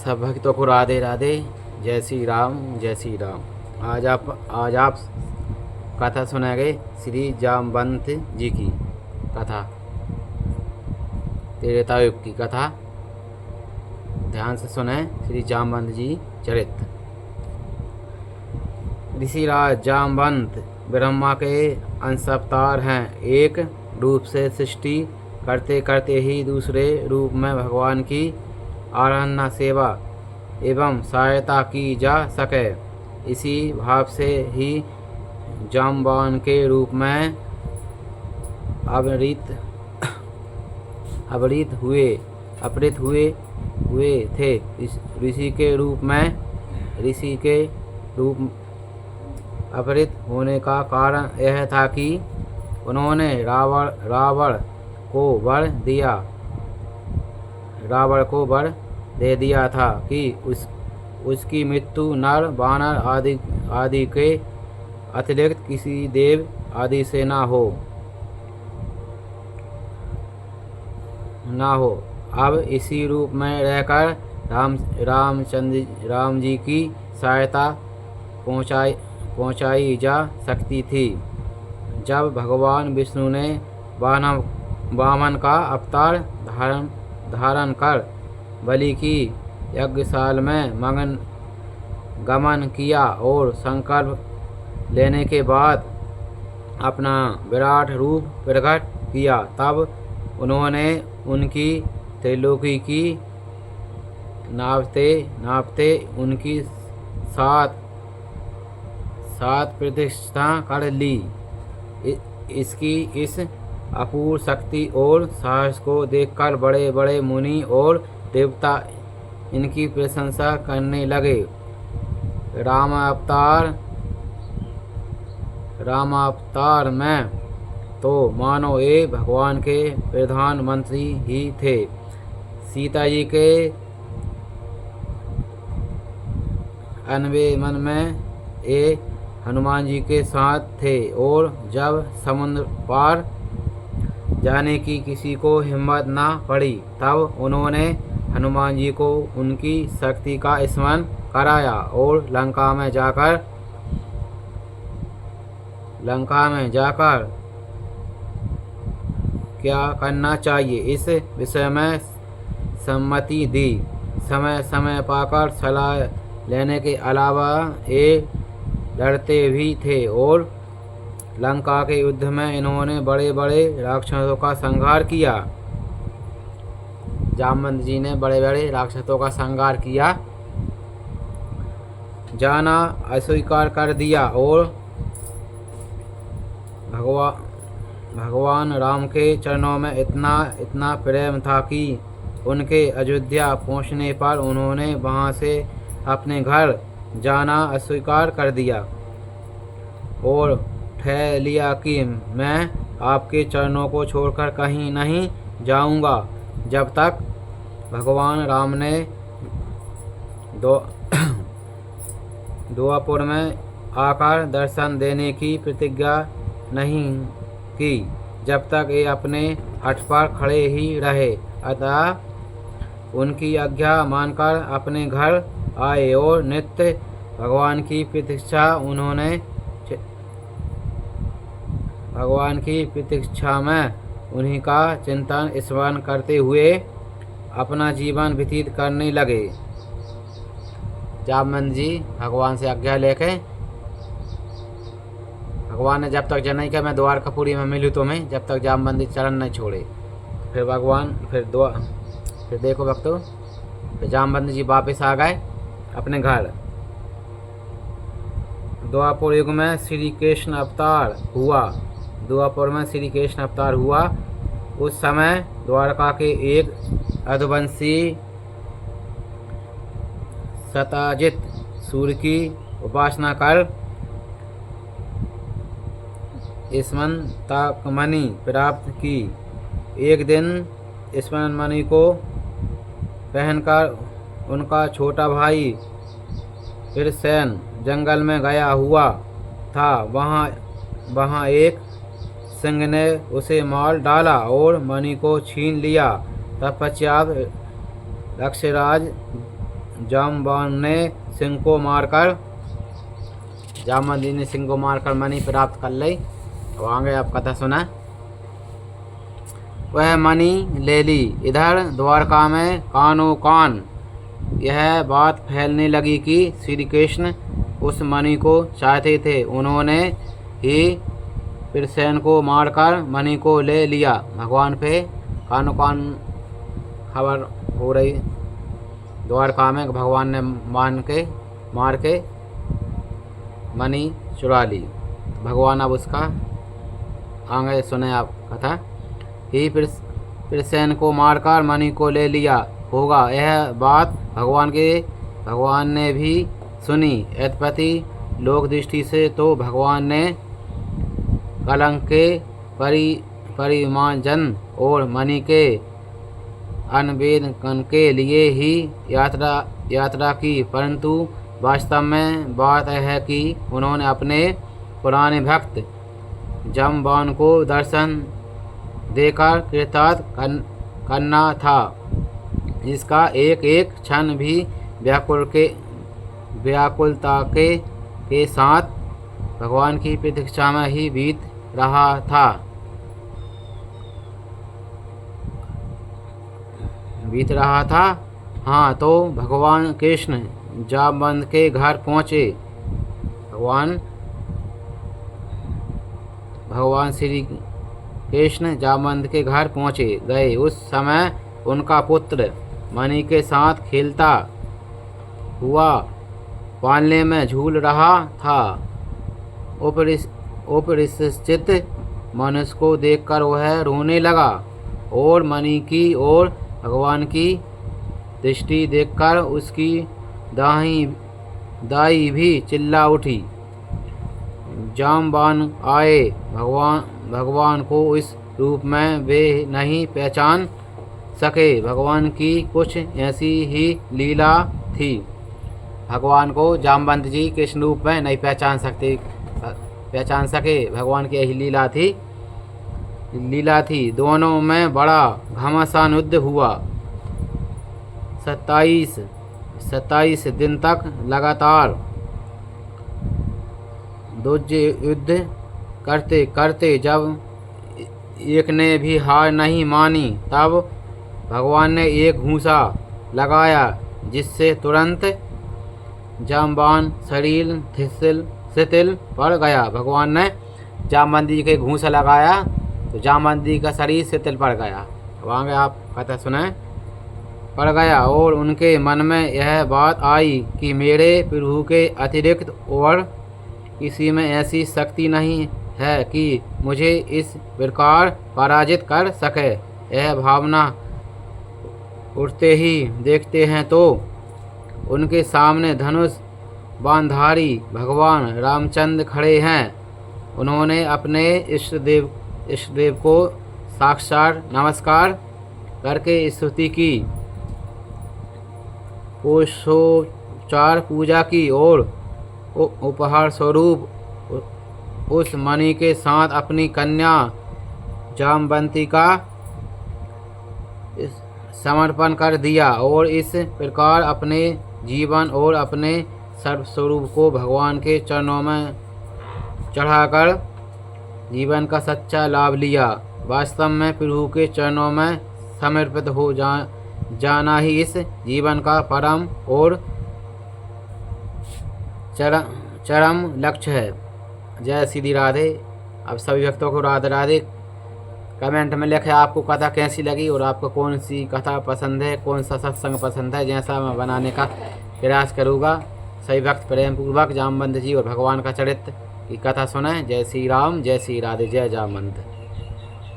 सब भक्तों को राधे राधे। जय श्री राम, जय श्री राम। आज आप कथा सुनेंगे श्री जामवंत जी की कथा, त्रेता युग की कथा। ध्यान से सुने श्री जामवंत जी चरित्र। ऋषिराज जामवंत ब्रह्मा के अंश अवतार हैं। एक रूप से सृष्टि करते करते ही दूसरे रूप में भगवान की आराधना, सेवा एवं सहायता की जा सके, इसी भाव से ही जाम्बान के रूप में अपहृत हुए थे। ऋषि के रूप अपहृत होने का कारण यह था कि उन्होंने रावण को वर दे दिया था कि उसकी मृत्यु नर वानर आदि के अतिरिक्त किसी देव आदि से ना हो। अब इसी रूप में रहकर राम जी की सहायता पहुँचाई जा सकती थी। जब भगवान विष्णु ने वामन का अवतार धारण कर बलि की यज्ञशाला में गमन किया और संकल्प लेने के बाद अपना विराट रूप प्रकट किया, तब उन्होंने उनकी त्रिलोकी की नापते उनकी सात प्रतिष्ठा कर ली। इसकी इस अपूर्व शक्ति और साहस को देखकर बड़े बड़े मुनि और देवता इनकी प्रशंसा करने लगे। रामावतार में तो मानो ये भगवान के प्रधानमंत्री ही थे। सीता जी के अन्वय मन में ये हनुमान जी के साथ थे, और जब समुद्र पार जाने की किसी को हिम्मत न पड़ी, तब उन्होंने हनुमान जी को उनकी शक्ति का स्मरण कराया और लंका में जाकर क्या करना चाहिए इस विषय में सम्मति दी। समय पाकर सलाह लेने के अलावा ये लड़ते भी थे, और लंका के युद्ध में इन्होंने बड़े बड़े राक्षसों का संहार किया। जामवंत जी ने बड़े बड़े राक्षसों का संहार किया, जाना अस्वीकार कर दिया, और भगवान राम के चरणों में इतना प्रेम था कि उनके अयोध्या पहुंचने पर उन्होंने वहां से अपने घर जाना अस्वीकार कर दिया और ठहर लिया कि मैं आपके चरणों को छोड़कर कहीं नहीं जाऊंगा जब तक भगवान राम ने द्वापर में आकर दर्शन देने की प्रतिज्ञा नहीं की, जब तक ये अपने हठ पर खड़े ही रहे। अतः उनकी आज्ञा मानकर अपने घर आए और नित्य भगवान की प्रतीक्षा में उन्हीं का चिंतन स्मरण करते हुए अपना जीवन व्यतीत करने लगे। जामवंत जी भगवान से आज्ञा लेके, भगवान ने जब तक जनई का मैं द्वारकापुरी में मिलूँ तुम्हें, जब तक जामवंत जी चरण नहीं छोड़े। फिर भगवान फिर देखो भक्तों, फिर जामवंत जी वापस आ गए अपने घर। द्वापर युग में श्री कृष्ण अवतार हुआ। उस समय द्वारका के एक अधवंशी सताजित सूर्य की उपासना कर स्मंतकमणि प्राप्त की। एक दिन स्मंतकमणि को पहनकर उनका छोटा भाई वीरसेन जंगल में गया हुआ था। वहाँ एक सिंह ने उसे मार डाला और मणि को छीन लिया। तत्पश्चात जामवंत ने सिंह को मारकर जामवंत जी ने सिंह को मारकर मणि प्राप्त कर ली। अब आगे आप कथा सुना। वह मणि ले ली। इधर द्वारका में कानो कान यह बात फैलने लगी कि श्री कृष्ण उस मणि को चाहते थे। उन्होंने ही प्रसेन को मारकर मणि को ले लिया। भगवान पे कानो कान खबर हो रही द्वारका में, भगवान ने मार के मणि चुरा ली। भगवान अब उसका आगे सुने आप कथा। ही प्रसेन को मारकर मणि को ले लिया होगा। यह बात भगवान ने भी सुनी। यद्यपि लोक दृष्टि से तो भगवान ने कलंक के परिमार्जन और मणि के अन्वेषण के लिए ही यात्रा की, परंतु वास्तव में बात यह है कि उन्होंने अपने पुराने भक्त जामवंत को दर्शन देकर कृतार्थ करना था, जिसका एक एक क्षण भी व्याकुलता के साथ भगवान की प्रतीक्षा में ही बीत रहा था। हाँ, तो भगवान कृष्ण जामवंत के घर पहुँचे। भगवान श्री कृष्ण जामवंत के घर पहुँचे गए। उस समय उनका पुत्र मणि के साथ खेलता हुआ पालने में झूल रहा था। उपरिष्ठित मनुष्य को देखकर वह रोने लगा और मणि की ओर भगवान की दृष्टि देखकर उसकी दाई भी चिल्ला उठी। जामवंत आए। भगवान को इस रूप में वे नहीं पहचान सके। भगवान की कुछ ऐसी ही लीला थी। भगवान को जामवंत जी कृष्ण रूप में नहीं पहचान सके। भगवान की यही लीला थी। दोनों में बड़ा घमासान युद्ध हुआ। 27 दिन तक लगातार युद्ध करते करते जब एक ने भी हार नहीं मानी, तब भगवान ने एक घूंसा लगाया, जिससे तुरंत जामवंत शरीर शिथिल पड़ गया। भगवान ने जामवंत जी के घूंसा लगाया तो जामवंत जी का शरीर शिथिल पड़ गया। वहाँ आप कथा सुने। पड़ गया और उनके मन में यह बात आई कि मेरे प्रभु के अतिरिक्त और किसी में ऐसी शक्ति नहीं है कि मुझे इस प्रकार पराजित कर सके। यह भावना उठते ही देखते हैं तो उनके सामने धनुष बाणधारी भगवान रामचंद्र खड़े हैं। उन्होंने अपने इष्ट देव को साक्षात नमस्कार करके स्तुति की, पुष्पोपचार पूजा की और उपहार स्वरूप उस मणि के साथ अपनी कन्या जामवंती का समर्पण कर दिया और इस प्रकार अपने जीवन और अपने सर्वस्वरूप को भगवान के चरणों में चढ़ाकर जीवन का सच्चा लाभ लिया। वास्तव में प्रभु के चरणों में समर्पित हो जाना ही इस जीवन का परम और चरम लक्ष्य है। जय श्री राधे। अब सभी भक्तों को राधे राधे। कमेंट में लिखें आपको कथा कैसी लगी और आपको कौन सी कथा पसंद है, कौन सा सत्संग पसंद है, जैसा मैं बनाने का प्रयास करूँगा। सभी भक्त प्रेम पूर्वक जामवंत जी और भगवान का चरित्र की कथा सुने। जय श्री राम, जय श्री राधे, जय जामवंत।